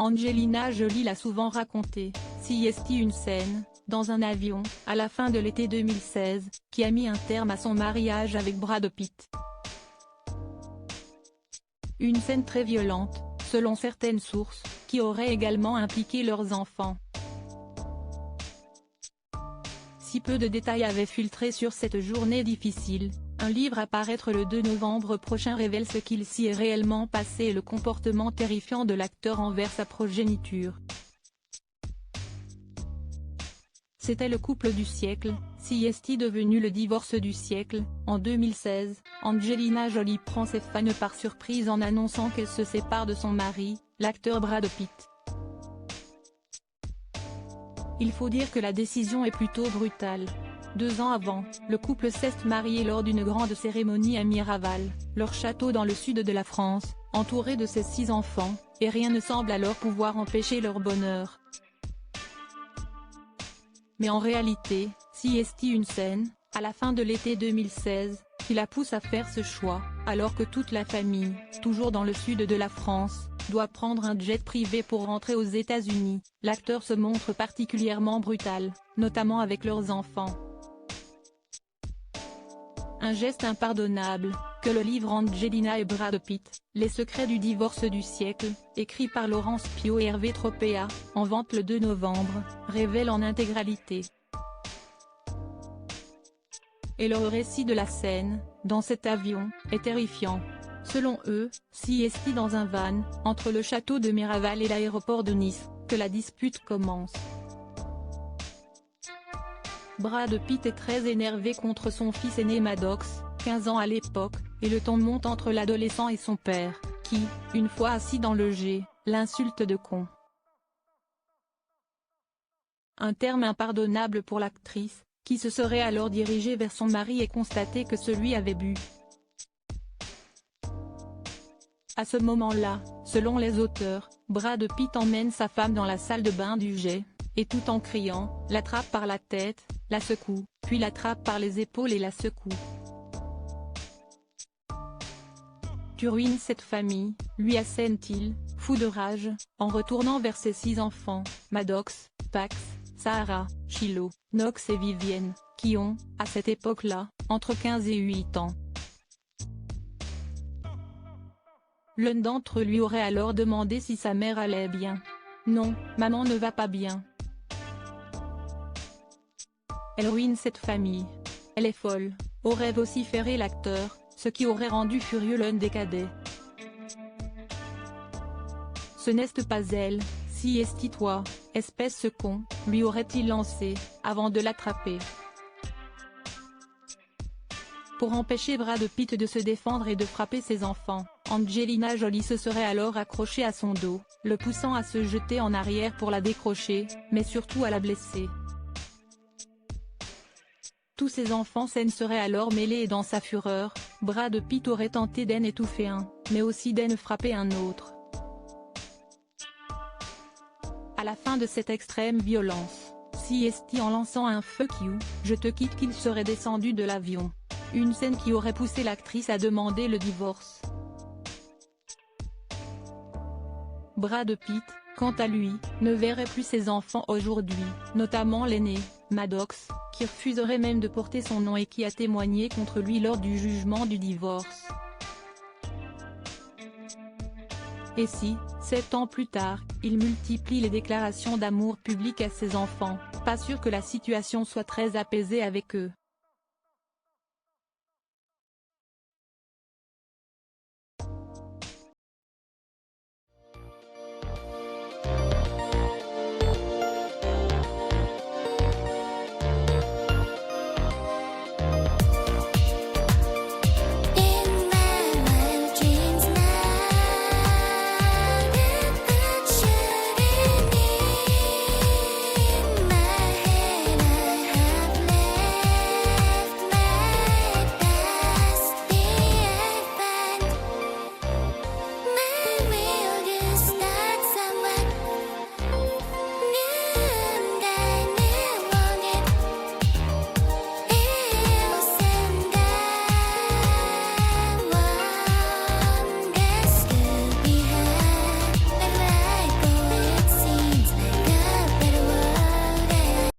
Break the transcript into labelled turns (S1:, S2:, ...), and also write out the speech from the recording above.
S1: Angelina Jolie l'a souvent raconté, si est une scène, dans un avion, à la fin de l'été 2016, qui a mis un terme à son mariage avec Brad Pitt. Une scène très violente, selon certaines sources, qui aurait également impliqué leurs enfants. Si peu de détails avaient filtré sur cette journée difficile, un livre à paraître le 2 novembre prochain révèle ce qu'il s'y est réellement passé et le comportement terrifiant de l'acteur envers sa progéniture. C'était le couple du siècle, si est devenu le divorce du siècle. En 2016, Angelina Jolie prend ses fans par surprise en annonçant qu'elle se sépare de son mari, l'acteur Brad Pitt. Il faut dire que la décision est plutôt brutale. 2 ans avant, le couple s'est marié lors d'une grande cérémonie à Miraval, leur château dans le sud de la France, entouré de ses 6 enfants, et rien ne semble alors pouvoir empêcher leur bonheur. Mais en réalité, si est une scène, à la fin de l'été 2016, qui la pousse à faire ce choix, alors que toute la famille, toujours dans le sud de la France, doit prendre un jet privé pour rentrer aux États-Unis. L'acteur se montre particulièrement brutal, notamment avec leurs enfants. Un geste impardonnable, que le livre Angelina et Brad Pitt, Les secrets du divorce du siècle, écrit par Laurence Pio et Hervé Tropea, en vente le 2 novembre, révèle en intégralité. Et le récit de la scène, dans cet avion, est terrifiant. Selon eux, si est dans un van, entre le château de Miraval et l'aéroport de Nice, que la dispute commence. Brad Pitt est très énervé contre son fils aîné Maddox, 15 ans à l'époque, et le ton monte entre l'adolescent et son père, qui, une fois assis dans le jet, l'insulte de con. Un terme impardonnable pour l'actrice, qui se serait alors dirigée vers son mari et constaté que celui avait bu. À ce moment-là, selon les auteurs, Brad Pitt emmène sa femme dans la salle de bain du jet, et tout en criant, l'attrape par la tête, la secoue, puis l'attrape par les épaules et la secoue. Tu ruines cette famille, lui assène-t-il, fou de rage, en retournant vers ses 6 enfants, Maddox, Pax, Sahara, Shiloh, Knox et Vivienne, qui ont, à cette époque-là, entre 15 et 8 ans. L'un d'entre eux lui aurait alors demandé si sa mère allait bien. Non, maman ne va pas bien. Elle ruine cette famille. Elle est folle, aurait vociféré l'acteur, ce qui aurait rendu furieux l'un des cadets. Ce n'est pas elle, si est toi, espèce de con, lui aurait-il lancé, avant de l'attraper. Pour empêcher Brad Pitt de se défendre et de frapper ses enfants, Angelina Jolie se serait alors accrochée à son dos, le poussant à se jeter en arrière pour la décrocher, mais surtout à la blesser. Tous ses enfants saines seraient alors mêlés et dans sa fureur, Brad Pitt aurait tenté d'en étouffer un, mais aussi d'en frapper un autre. À la fin de cette extrême violence, si est en lançant un fuck you, je te quitte qu'il serait descendu de l'avion. Une scène qui aurait poussé l'actrice à demander le divorce. Brad Pitt, quant à lui, ne verrait plus ses enfants aujourd'hui, notamment l'aîné, Maddox, qui refuserait même de porter son nom et qui a témoigné contre lui lors du jugement du divorce. Et si, 7 ans plus tard, il multiplie les déclarations d'amour publiques à ses enfants, pas sûr que la situation soit très apaisée avec eux.